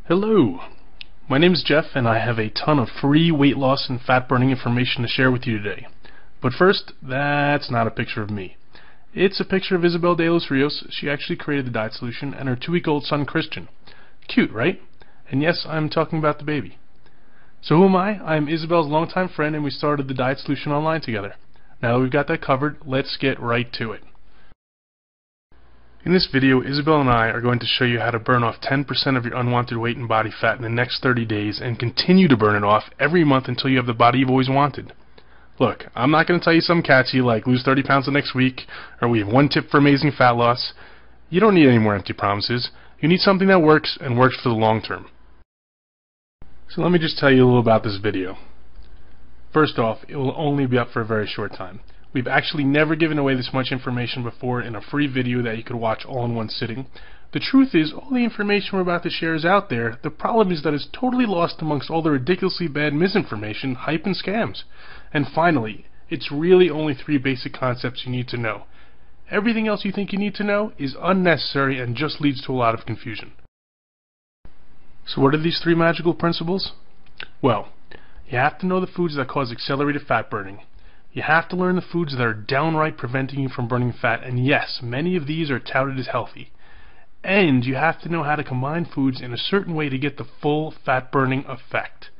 Hello, my name is Jeff and I have a ton of free weight loss and fat burning information to share with you today. But first, that's not a picture of me. It's a picture of Isabel De Los Rios. She actually created the diet solution, and her 2-week-old son Christian. Cute, right? And yes, I'm talking about the baby. So who am I? I'm Isabel's longtime friend and we started the diet solution online together. Now that we've got that covered, let's get right to it. In this video, Isabel and I are going to show you how to burn off 10% of your unwanted weight and body fat in the next 30 days and continue to burn it off every month until you have the body you've always wanted. Look, I'm not going to tell you some catchy like lose 30 pounds the next week or we have one tip for amazing fat loss. You don't need any more empty promises. You need something that works and works for the long term. So let me just tell you a little about this video. First off, it will only be up for a very short time. We've actually never given away this much information before in a free video that you could watch all in one sitting. The truth is, all the information we're about to share is out there. The problem is that it's totally lost amongst all the ridiculously bad misinformation, hype, and scams. And finally, it's really only 3 basic concepts you need to know. Everything else you think you need to know is unnecessary and just leads to a lot of confusion. So what are these 3 magical principles? Well, you have to know the foods that cause accelerated fat burning. You have to learn the foods that are downright preventing you from burning fat, and yes, many of these are touted as healthy. And you have to know how to combine foods in a certain way to get the full fat burning effect.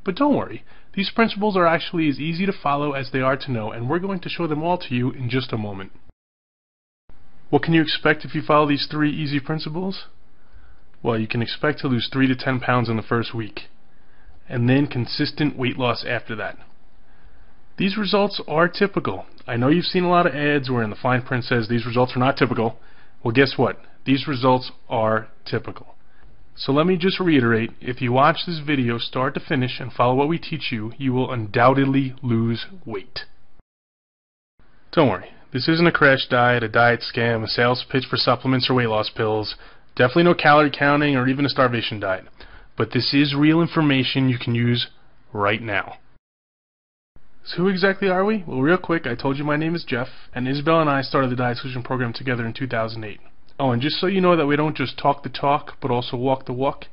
But don't worry, these principles are actually as easy to follow as they are to know, and we're going to show them all to you in just a moment. What can you expect if you follow these 3 easy principles? Well, you can expect to lose 3 to 10 pounds in the first week, and then consistent weight loss after that. These results are typical. I know you've seen a lot of ads where in the fine print says these results are not typical. Well, guess what? These results are typical. So let me just reiterate, if you watch this video start to finish and follow what we teach you, you will undoubtedly lose weight. Don't worry, this isn't a crash diet, a diet scam, a sales pitch for supplements or weight loss pills, definitely no calorie counting or even a starvation diet. But this is real information you can use right now. So who exactly are we? Well, real quick, I told you my name is Jeff, and Isabel and I started the Diet Solution program together in 2008. Oh, and just so you know that we don't just talk the talk, but also walk the walk,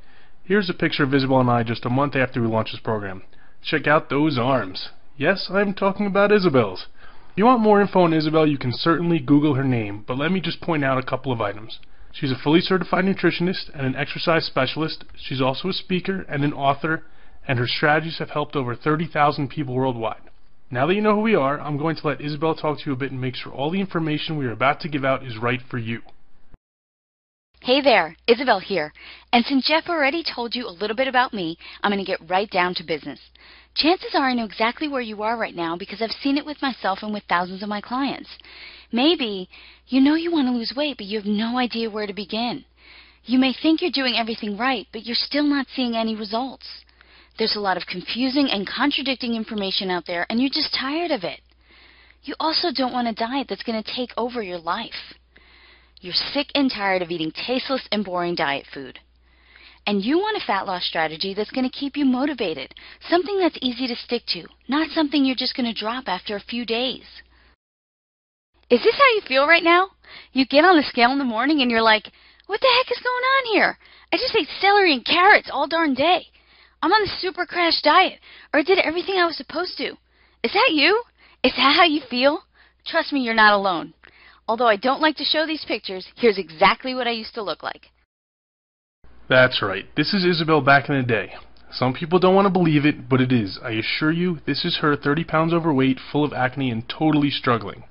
here's a picture of Isabel and I just a month after we launched this program. Check out those arms. Yes, I'm talking about Isabel's. If you want more info on Isabel, you can certainly Google her name, but let me just point out a couple of items. She's a fully certified nutritionist and an exercise specialist. She's also a speaker and an author, and her strategies have helped over 30,000 people worldwide. Now that you know who we are, I'm going to let Isabel talk to you a bit and make sure all the information we are about to give out is right for you. Hey there, Isabel here. And since Jeff already told you a little bit about me, I'm going to get right down to business. Chances are I know exactly where you are right now because I've seen it with myself and with thousands of my clients. Maybe you know you want to lose weight, but you have no idea where to begin. You may think you're doing everything right, but you're still not seeing any results. There's a lot of confusing and contradicting information out there, and you're just tired of it. You also don't want a diet that's going to take over your life. You're sick and tired of eating tasteless and boring diet food. And you want a fat loss strategy that's going to keep you motivated, something that's easy to stick to, not something you're just going to drop after a few days. Is this how you feel right now? You get on the scale in the morning and you're like, what the heck is going on here? I just ate celery and carrots all darn day. I'm on the super crash diet, or I did everything I was supposed to. Is that you? Is that how you feel? Trust me, you're not alone. Although I don't like to show these pictures, here's exactly what I used to look like. That's right. This is Isabel back in the day. Some people don't want to believe it, but it is. I assure you, this is her 30 pounds overweight, full of acne, and totally struggling.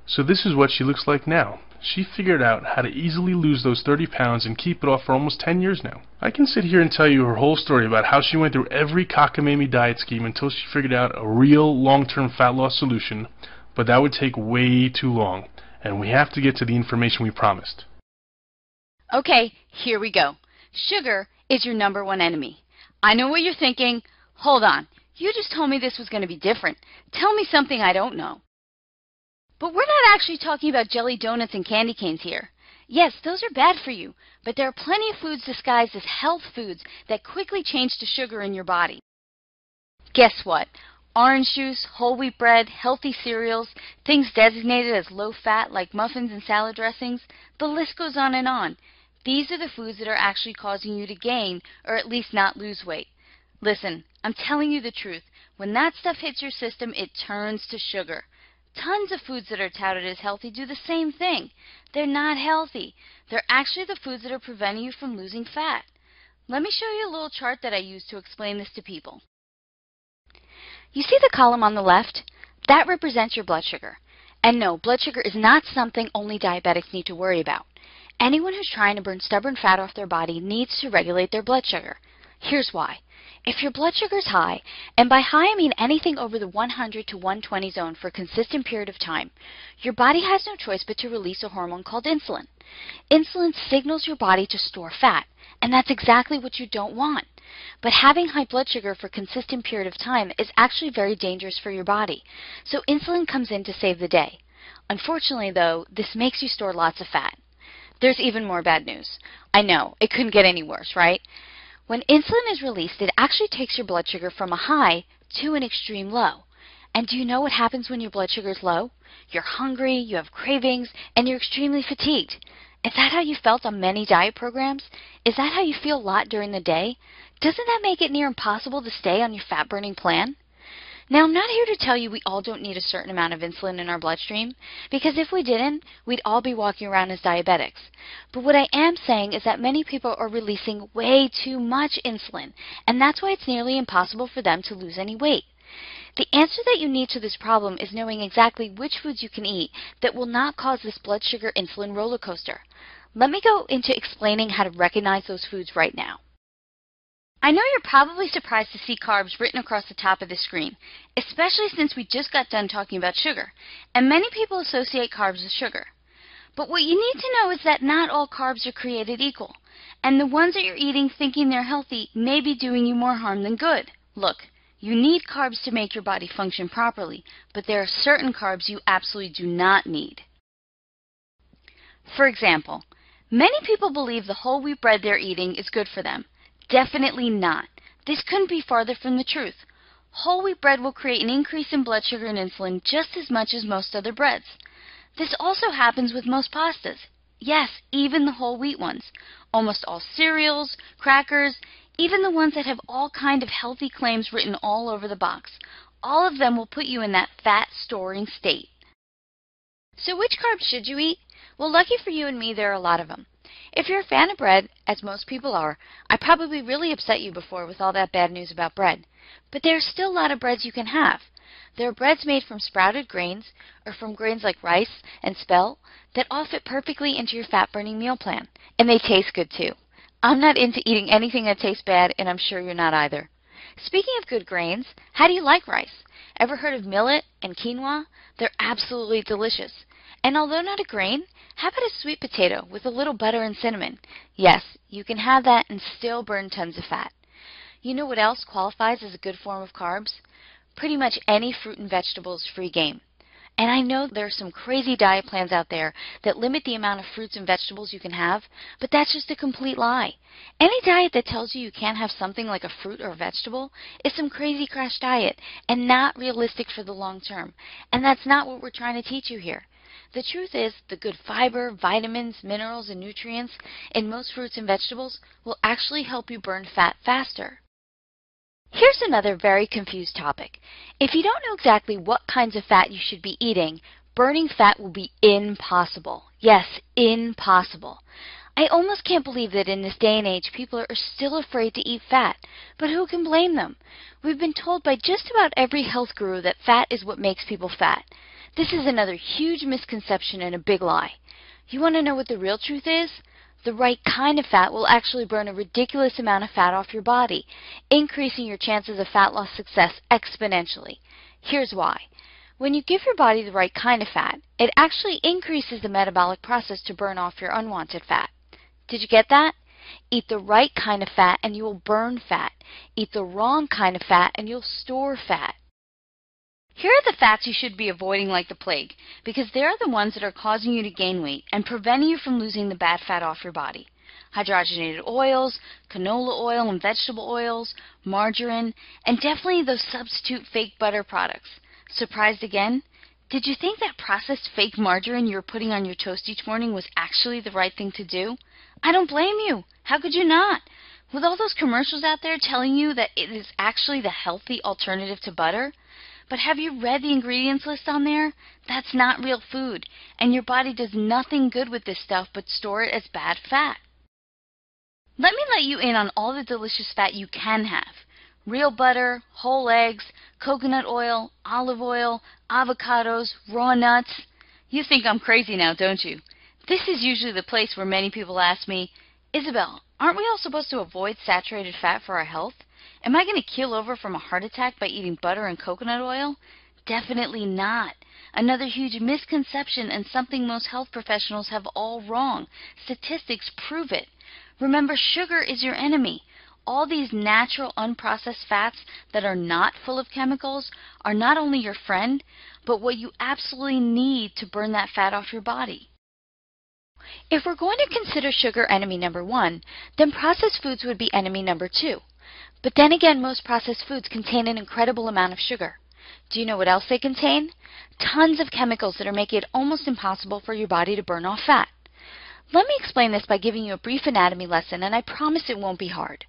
So this is what she looks like now. She figured out how to easily lose those 30 pounds and keep it off for almost 10 years now. I can sit here and tell you her whole story about how she went through every cockamamie diet scheme until she figured out a real long-term fat loss solution, but that would take way too long, and we have to get to the information we promised. Okay, here we go. Sugar is your #1 enemy. I know what you're thinking. Hold on. You just told me this was going to be different. Tell me something I don't know. But we're not actually talking about jelly donuts and candy canes here. Yes, those are bad for you, but there are plenty of foods disguised as health foods that quickly change to sugar in your body. Guess what? Orange juice, whole wheat bread, healthy cereals, things designated as low fat like muffins and salad dressings, the list goes on and on. These are the foods that are actually causing you to gain, or at least not lose weight. Listen, I'm telling you the truth. When that stuff hits your system, it turns to sugar. Tons of foods that are touted as healthy do the same thing. They're not healthy. They're actually the foods that are preventing you from losing fat. Let me show you a little chart that I use to explain this to people. You see the column on the left? That represents your blood sugar. And no, blood sugar is not something only diabetics need to worry about. Anyone who's trying to burn stubborn fat off their body needs to regulate their blood sugar. Here's why. If your blood sugar is high, and by high I mean anything over the 100 to 120 zone for a consistent period of time, your body has no choice but to release a hormone called insulin. Insulin signals your body to store fat, and that's exactly what you don't want. But having high blood sugar for a consistent period of time is actually very dangerous for your body, so insulin comes in to save the day. Unfortunately, though, this makes you store lots of fat. There's even more bad news. I know, it couldn't get any worse, right? When insulin is released, it actually takes your blood sugar from a high to an extreme low. And do you know what happens when your blood sugar is low? You're hungry, you have cravings, and you're extremely fatigued. Is that how you felt on many diet programs? Is that how you feel a lot during the day? Doesn't that make it near impossible to stay on your fat-burning plan? Now, I'm not here to tell you we all don't need a certain amount of insulin in our bloodstream, because if we didn't, we'd all be walking around as diabetics. But what I am saying is that many people are releasing way too much insulin, and that's why it's nearly impossible for them to lose any weight. The answer that you need to this problem is knowing exactly which foods you can eat that will not cause this blood sugar insulin roller coaster. Let me go into explaining how to recognize those foods right now. I know you're probably surprised to see carbs written across the top of the screen, especially since we just got done talking about sugar, and many people associate carbs with sugar. But what you need to know is that not all carbs are created equal, and the ones that you're eating thinking they're healthy may be doing you more harm than good. Look, you need carbs to make your body function properly, but there are certain carbs you absolutely do not need. For example, many people believe the whole wheat bread they're eating is good for them. Definitely not. This couldn't be farther from the truth. Whole wheat bread will create an increase in blood sugar and insulin just as much as most other breads. This also happens with most pastas. Yes, even the whole wheat ones. Almost all cereals, crackers, even the ones that have all kind of healthy claims written all over the box. All of them will put you in that fat-storing state. So which carbs should you eat? Well, lucky for you and me, there are a lot of them. If you're a fan of bread, as most people are, I probably really upset you before with all that bad news about bread. But there are still a lot of breads you can have. There are breads made from sprouted grains, or from grains like rice and spelt, that all fit perfectly into your fat-burning meal plan. And they taste good, too. I'm not into eating anything that tastes bad, and I'm sure you're not either. Speaking of good grains, how do you like rice? Ever heard of millet and quinoa? They're absolutely delicious. And although not a grain, how about a sweet potato with a little butter and cinnamon? Yes, you can have that and still burn tons of fat. You know what else qualifies as a good form of carbs? Pretty much any fruit and vegetable is free game. And I know there are some crazy diet plans out there that limit the amount of fruits and vegetables you can have, but that's just a complete lie. Any diet that tells you you can't have something like a fruit or a vegetable is some crazy crash diet and not realistic for the long term. And that's not what we're trying to teach you here. The truth is, the good fiber, vitamins, minerals, and nutrients in most fruits and vegetables will actually help you burn fat faster. Here's another very confused topic. If you don't know exactly what kinds of fat you should be eating, burning fat will be impossible. Yes, impossible. I almost can't believe that in this day and age people are still afraid to eat fat. But who can blame them? We've been told by just about every health guru that fat is what makes people fat. This is another huge misconception and a big lie. You want to know what the real truth is? The right kind of fat will actually burn a ridiculous amount of fat off your body, increasing your chances of fat loss success exponentially. Here's why. When you give your body the right kind of fat, it actually increases the metabolic process to burn off your unwanted fat. Did you get that? Eat the right kind of fat and you will burn fat. Eat the wrong kind of fat and you'll store fat. Here are the fats you should be avoiding like the plague, because they're the ones that are causing you to gain weight and preventing you from losing the bad fat off your body. Hydrogenated oils, canola oil and vegetable oils, margarine, and definitely those substitute fake butter products. Surprised again? Did you think that processed fake margarine you were putting on your toast each morning was actually the right thing to do? I don't blame you. How could you not? With all those commercials out there telling you that it is actually the healthy alternative to butter. But have you read the ingredients list on there? That's not real food, and your body does nothing good with this stuff but store it as bad fat. Let me let you in on all the delicious fat you can have. Real butter, whole eggs, coconut oil, olive oil, avocados, raw nuts. You think I'm crazy now, don't you? This is usually the place where many people ask me, Isabel, aren't we all supposed to avoid saturated fat for our health? Am I going to keel over from a heart attack by eating butter and coconut oil? Definitely not. Another huge misconception and something most health professionals have all wrong. Statistics prove it. Remember, sugar is your enemy. All these natural unprocessed fats that are not full of chemicals are not only your friend, but what you absolutely need to burn that fat off your body. If we're going to consider sugar enemy number 1, then processed foods would be enemy number 2. But then again, most processed foods contain an incredible amount of sugar. Do you know what else they contain? Tons of chemicals that are making it almost impossible for your body to burn off fat. Let me explain this by giving you a brief anatomy lesson, and I promise it won't be hard.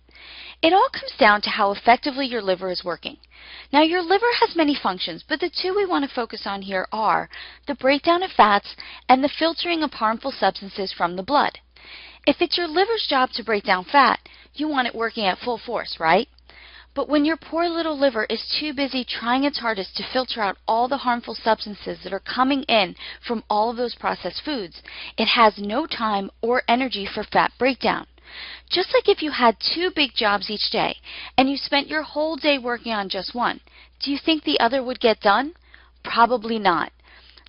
It all comes down to how effectively your liver is working. Now, your liver has many functions, but the two we want to focus on here are the breakdown of fats and the filtering of harmful substances from the blood. If it's your liver's job to break down fat, you want it working at full force, right? But when your poor little liver is too busy trying its hardest to filter out all the harmful substances that are coming in from all of those processed foods, it has no time or energy for fat breakdown. Just like if you had 2 big jobs each day and you spent your whole day working on just one, do you think the other would get done? Probably not.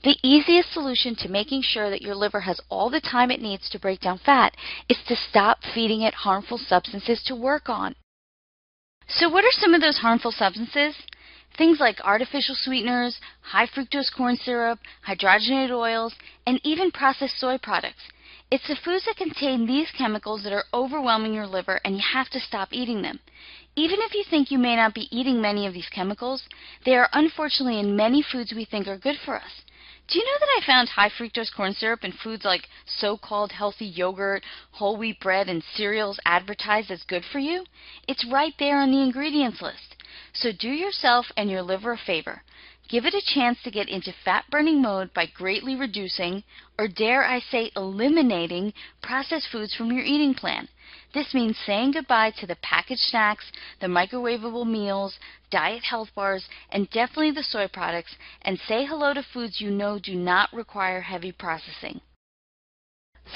The easiest solution to making sure that your liver has all the time it needs to break down fat is to stop feeding it harmful substances to work on. So what are some of those harmful substances? Things like artificial sweeteners, high fructose corn syrup, hydrogenated oils, and even processed soy products. It's the foods that contain these chemicals that are overwhelming your liver, and you have to stop eating them. Even if you think you may not be eating many of these chemicals, they are unfortunately in many foods we think are good for us. Do you know that I found high fructose corn syrup in foods like so-called healthy yogurt, whole wheat bread, and cereals advertised as good for you? It's right there on the ingredients list. So do yourself and your liver a favor. Give it a chance to get into fat-burning mode by greatly reducing, or dare I say eliminating, processed foods from your eating plan. This means saying goodbye to the packaged snacks, the microwavable meals, diet health bars, and definitely the soy products, and say hello to foods you know do not require heavy processing.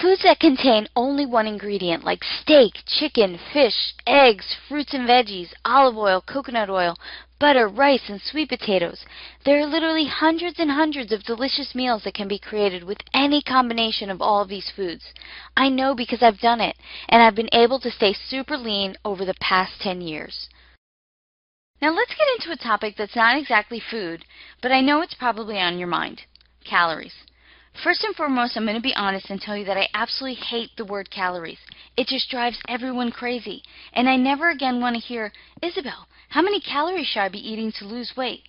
Foods that contain only one ingredient, like steak, chicken, fish, eggs, fruits and veggies, olive oil, coconut oil, butter, rice, and sweet potatoes. There are literally hundreds and hundreds of delicious meals that can be created with any combination of all of these foods. I know because I've done it, and I've been able to stay super lean over the past 10 years. Now let's get into a topic that's not exactly food, but I know it's probably on your mind: calories. First and foremost, I'm going to be honest and tell you that I absolutely hate the word calories. It just drives everyone crazy. And I never again want to hear, Isabel, how many calories should I be eating to lose weight?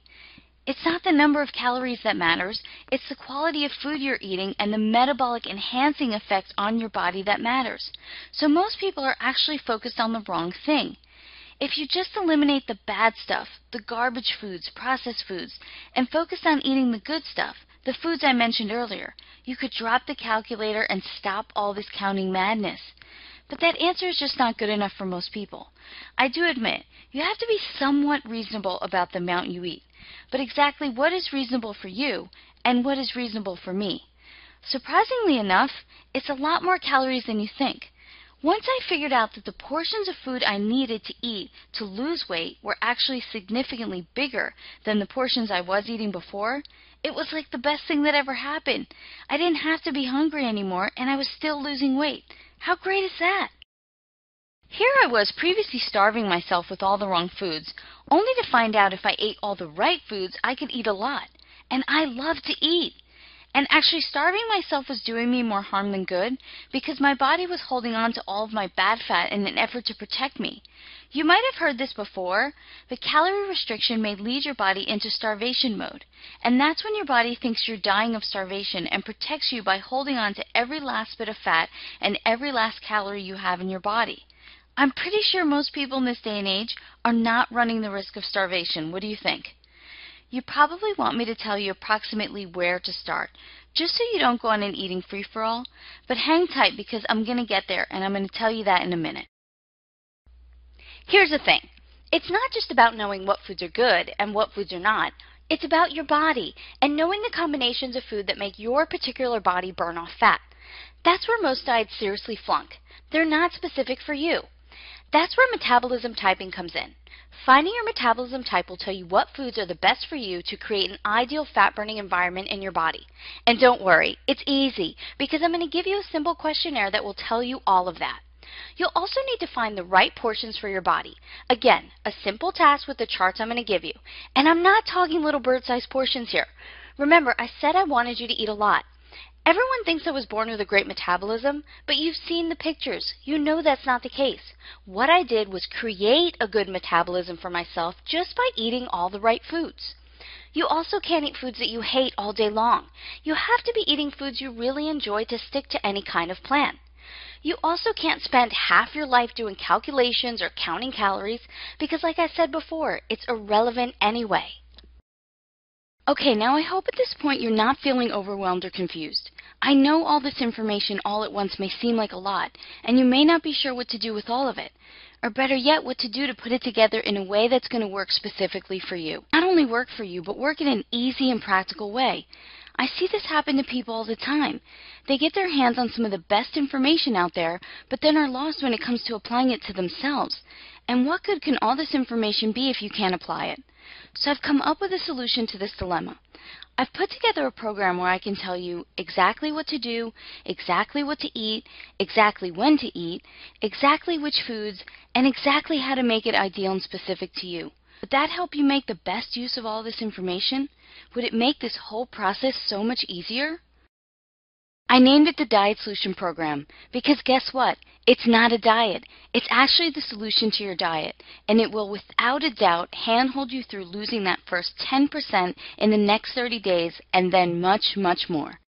It's not the number of calories that matters. It's the quality of food you're eating and the metabolic enhancing effect on your body that matters. So most people are actually focused on the wrong thing. If you just eliminate the bad stuff, the garbage foods, processed foods, and focus on eating the good stuff, the foods I mentioned earlier, you could drop the calculator and stop all this counting madness. But that answer is just not good enough for most people. I do admit, you have to be somewhat reasonable about the amount you eat. But exactly what is reasonable for you and what is reasonable for me? Surprisingly enough, it's a lot more calories than you think. Once I figured out that the portions of food I needed to eat to lose weight were actually significantly bigger than the portions I was eating before, it was like the best thing that ever happened. I didn't have to be hungry anymore, and I was still losing weight. How great is that? Here I was previously starving myself with all the wrong foods, only to find out if I ate all the right foods, I could eat a lot. And I love to eat. And actually starving myself was doing me more harm than good because my body was holding on to all of my bad fat in an effort to protect me. You might have heard this before, but calorie restriction may lead your body into starvation mode. And that's when your body thinks you're dying of starvation and protects you by holding on to every last bit of fat and every last calorie you have in your body. I'm pretty sure most people in this day and age are not running the risk of starvation. What do you think? You probably want me to tell you approximately where to start, just so you don't go on an eating free-for-all, but hang tight because I'm going to get there and I'm going to tell you that in a minute. Here's the thing. It's not just about knowing what foods are good and what foods are not. It's about your body and knowing the combinations of food that make your particular body burn off fat. That's where most diets seriously flunk. They're not specific for you. That's where metabolism typing comes in. Finding your metabolism type will tell you what foods are the best for you to create an ideal fat-burning environment in your body. And don't worry, it's easy because I'm going to give you a simple questionnaire that will tell you all of that. You'll also need to find the right portions for your body. Again, a simple task with the charts I'm going to give you. And I'm not talking little bird-sized portions here. Remember, I said I wanted you to eat a lot. Everyone thinks I was born with a great metabolism, but you've seen the pictures. You know that's not the case. What I did was create a good metabolism for myself just by eating all the right foods. You also can't eat foods that you hate all day long. You have to be eating foods you really enjoy to stick to any kind of plan. You also can't spend half your life doing calculations or counting calories because, like I said before, it's irrelevant anyway. Okay, now I hope at this point you're not feeling overwhelmed or confused. I know all this information all at once may seem like a lot, and you may not be sure what to do with all of it. Or better yet, what to do to put it together in a way that's going to work specifically for you. Not only work for you, but work in an easy and practical way. I see this happen to people all the time. They get their hands on some of the best information out there, but then are lost when it comes to applying it to themselves. And what good can all this information be if you can't apply it? So I've come up with a solution to this dilemma. I've put together a program where I can tell you exactly what to do, exactly what to eat, exactly when to eat, exactly which foods, and exactly how to make it ideal and specific to you. Would that help you make the best use of all this information? Would it make this whole process so much easier? I named it the Diet Solution Program because guess what? It's not a diet. It's actually the solution to your diet, and it will without a doubt handhold you through losing that first 10% in the next 30 days and then much, much more.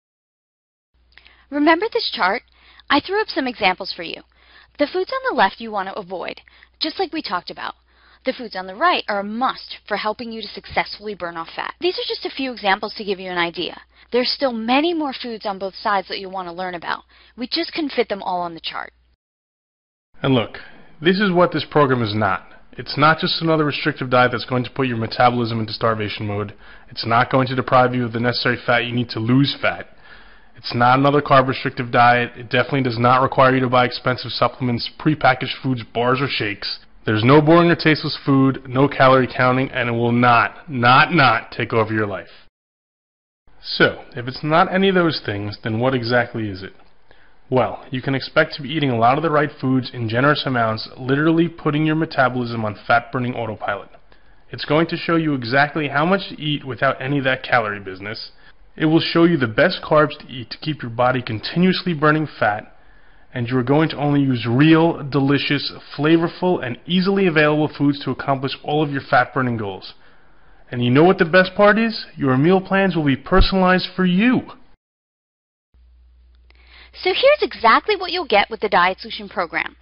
Remember this chart? I threw up some examples for you. The foods on the left you want to avoid, just like we talked about. The foods on the right are a must for helping you to successfully burn off fat. These are just a few examples to give you an idea. There's still many more foods on both sides that you'll want to learn about. We just couldn't fit them all on the chart. And look, this is what this program is not. It's not just another restrictive diet that's going to put your metabolism into starvation mode. It's not going to deprive you of the necessary fat you need to lose fat. It's not another carb restrictive diet. It definitely does not require you to buy expensive supplements, prepackaged foods, bars, or shakes. There's no boring or tasteless food, no calorie counting, and it will not take over your life. So, if it's not any of those things, then what exactly is it? Well, you can expect to be eating a lot of the right foods in generous amounts, literally putting your metabolism on fat-burning autopilot. It's going to show you exactly how much to eat without any of that calorie business. It will show you the best carbs to eat to keep your body continuously burning fat, and you are going to only use real, delicious, flavorful, and easily available foods to accomplish all of your fat-burning goals. And you know what the best part is? Your meal plans will be personalized for you. So here's exactly what you'll get with the Diet Solution Program.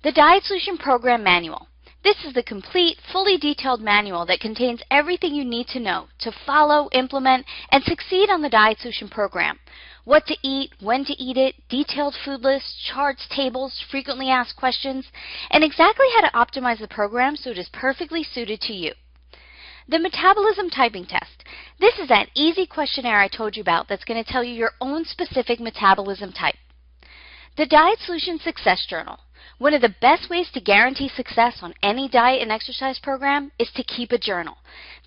The Diet Solution Program Manual. This is the complete, fully detailed manual that contains everything you need to know to follow, implement, and succeed on the Diet Solution Program. What to eat, when to eat it, detailed food lists, charts, tables, frequently asked questions, and exactly how to optimize the program so it is perfectly suited to you. The Metabolism Typing Test. This is that easy questionnaire I told you about that's going to tell you your own specific metabolism type. The Diet Solution Success Journal. One of the best ways to guarantee success on any diet and exercise program is to keep a journal.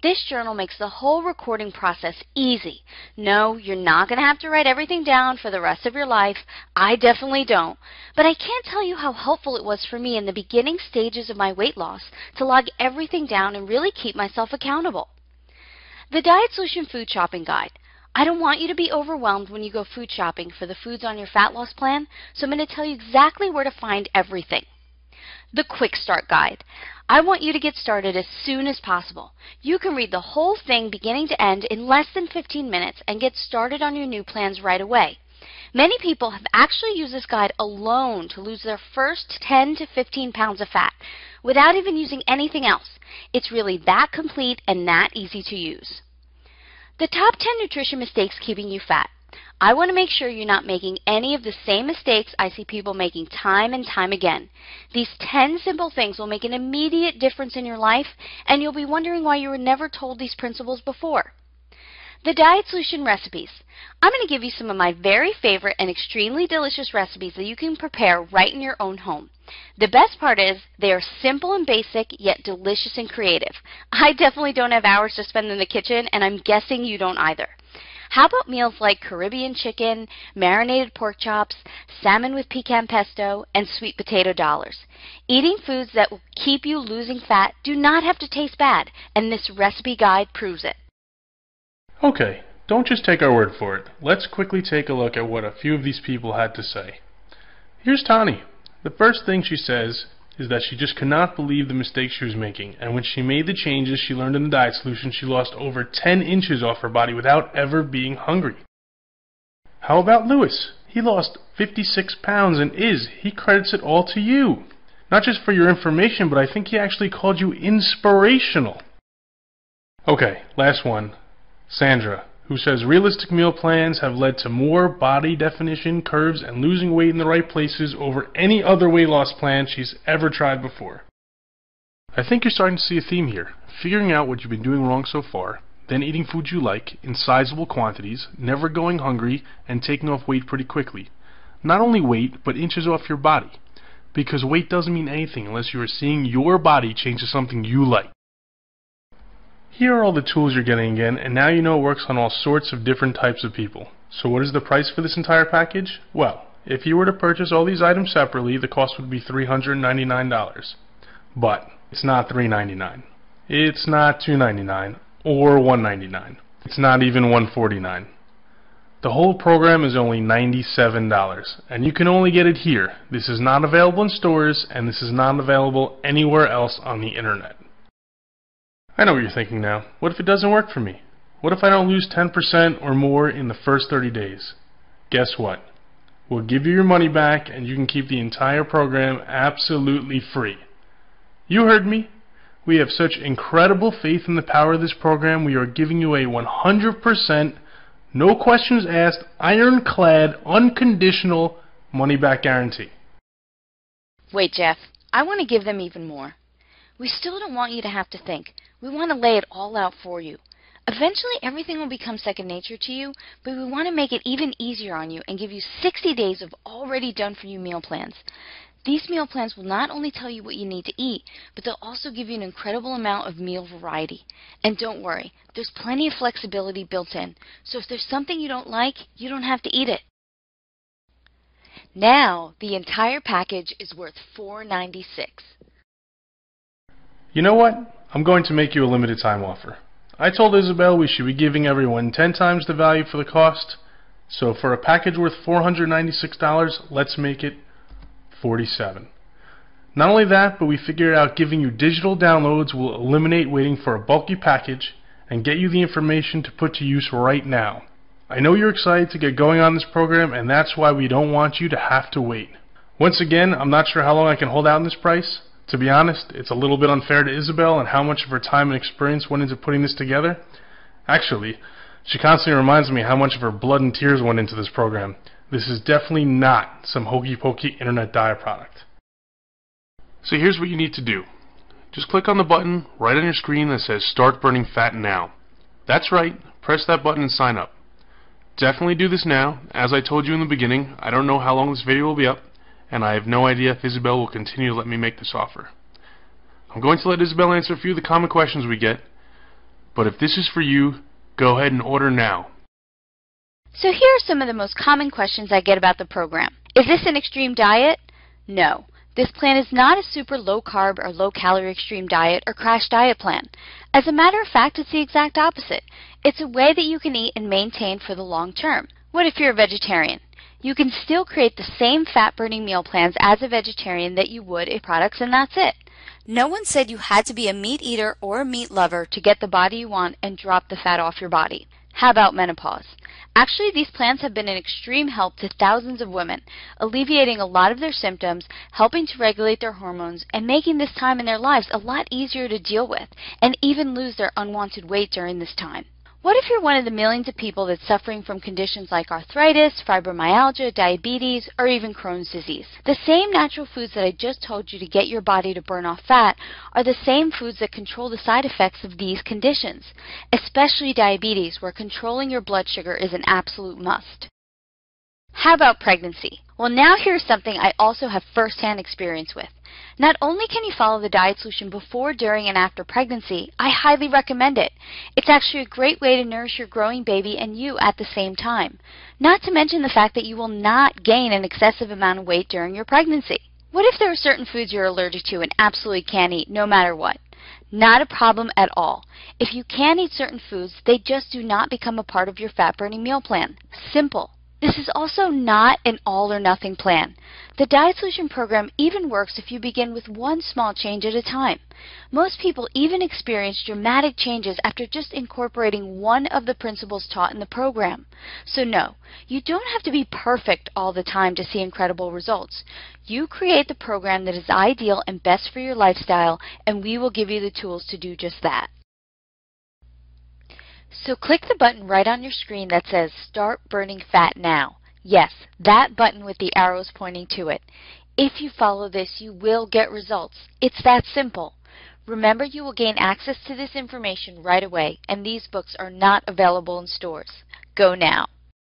This journal makes the whole recording process easy. No, you're not going to have to write everything down for the rest of your life. I definitely don't. But I can't tell you how helpful it was for me in the beginning stages of my weight loss to log everything down and really keep myself accountable. The Diet Solution Food Shopping Guide. I don't want you to be overwhelmed when you go food shopping for the foods on your fat loss plan, so I'm going to tell you exactly where to find everything. The Quick Start Guide. I want you to get started as soon as possible. You can read the whole thing beginning to end in less than 15 minutes and get started on your new plans right away. Many people have actually used this guide alone to lose their first 10 to 15 pounds of fat without even using anything else. It's really that complete and that easy to use. The top 10 nutrition mistakes keeping you fat. I want to make sure you're not making any of the same mistakes I see people making time and time again. These 10 simple things will make an immediate difference in your life, and you'll be wondering why you were never told these principles before. The Diet Solution recipes. I'm going to give you some of my very favorite and extremely delicious recipes that you can prepare right in your own home. The best part is they are simple and basic, yet delicious and creative. I definitely don't have hours to spend in the kitchen, and I'm guessing you don't either. How about meals like Caribbean chicken, marinated pork chops, salmon with pecan pesto, and sweet potato dollars? Eating foods that will keep you losing fat do not have to taste bad, and this recipe guide proves it. Okay, don't just take our word for it. Let's quickly take a look at what a few of these people had to say. Here's Tani. The first thing she says is that she just could not believe the mistakes she was making, and when she made the changes she learned in the Diet Solution, she lost over 10 inches off her body without ever being hungry. How about Lewis? He lost 56 pounds and he credits it all to you. Not just for your information, but I think he actually called you inspirational. Okay, last one. Sandra, who says realistic meal plans have led to more body definition, curves, and losing weight in the right places over any other weight loss plan she's ever tried before. I think you're starting to see a theme here, figuring out what you've been doing wrong so far, then eating foods you like in sizable quantities, never going hungry, and taking off weight pretty quickly. Not only weight, but inches off your body. Because weight doesn't mean anything unless you are seeing your body change to something you like. Here are all the tools you're getting again, and now you know it works on all sorts of different types of people. So what is the price for this entire package? Well, if you were to purchase all these items separately, the cost would be $399. But it's not $399. It's not $299 or $199. It's not even $149. The whole program is only $97, and you can only get it here. This is not available in stores, and this is not available anywhere else on the internet. I know what you're thinking now. What if it doesn't work for me? What if I don't lose 10% or more in the first 30 days? Guess what? We'll give you your money back and you can keep the entire program absolutely free. You heard me. We have such incredible faith in the power of this program, we are giving you a 100%, no questions asked, ironclad, unconditional money-back guarantee. Wait, Jeff, I want to give them even more. We still don't want you to have to think. We want to lay it all out for you. Eventually, everything will become second nature to you, but we want to make it even easier on you and give you 60 days of already done-for-you meal plans. These meal plans will not only tell you what you need to eat, but they'll also give you an incredible amount of meal variety. And don't worry, there's plenty of flexibility built in, so if there's something you don't like, you don't have to eat it. Now, the entire package is worth $496. You know what? I'm going to make you a limited time offer. I told Isabel we should be giving everyone 10 times the value for the cost, so for a package worth $496, let's make it $47. Not only that, but we figured out giving you digital downloads will eliminate waiting for a bulky package and get you the information to put to use right now. I know you're excited to get going on this program, and that's why we don't want you to have to wait. Once again, I'm not sure how long I can hold out on this price. To be honest, it's a little bit unfair to Isabel and how much of her time and experience went into putting this together. Actually, she constantly reminds me how much of her blood and tears went into this program. This is definitely not some hokey-pokey internet diet product. So here's what you need to do. Just click on the button right on your screen that says Start Burning Fat Now. That's right, press that button and sign up. Definitely do this now. As I told you in the beginning, I don't know how long this video will be up, and I have no idea if Isabel will continue to let me make this offer. I'm going to let Isabel answer a few of the common questions we get, but if this is for you, go ahead and order now. So here are some of the most common questions I get about the program. Is this an extreme diet? No. This plan is not a super low-carb or low-calorie extreme diet or crash diet plan. As a matter of fact, it's the exact opposite. It's a way that you can eat and maintain for the long term. What if you're a vegetarian? You can still create the same fat-burning meal plans as a vegetarian that you would a products, and that's it. No one said you had to be a meat eater or a meat lover to get the body you want and drop the fat off your body. How about menopause? Actually, these plans have been an extreme help to thousands of women, alleviating a lot of their symptoms, helping to regulate their hormones, and making this time in their lives a lot easier to deal with, and even lose their unwanted weight during this time. What if you're one of the millions of people that's suffering from conditions like arthritis, fibromyalgia, diabetes, or even Crohn's disease? The same natural foods that I just told you to get your body to burn off fat are the same foods that control the side effects of these conditions, especially diabetes, where controlling your blood sugar is an absolute must. How about pregnancy? Well, now here's something I also have first-hand experience with. Not only can you follow the diet solution before, during, and after pregnancy, I highly recommend it. It's actually a great way to nourish your growing baby and you at the same time. Not to mention the fact that you will not gain an excessive amount of weight during your pregnancy. What if there are certain foods you're allergic to and absolutely can't eat no matter what? Not a problem at all. If you can eat certain foods, they just do not become a part of your fat-burning meal plan. Simple. This is also not an all-or-nothing plan. The Diet Solution program even works if you begin with one small change at a time. Most people even experience dramatic changes after just incorporating one of the principles taught in the program. So no, you don't have to be perfect all the time to see incredible results. You create the program that is ideal and best for your lifestyle, and we will give you the tools to do just that. So click the button right on your screen that says Start Burning Fat Now. Yes, that button with the arrows pointing to it. If you follow this, you will get results. It's that simple. Remember, you will gain access to this information right away, and these books are not available in stores. Go now.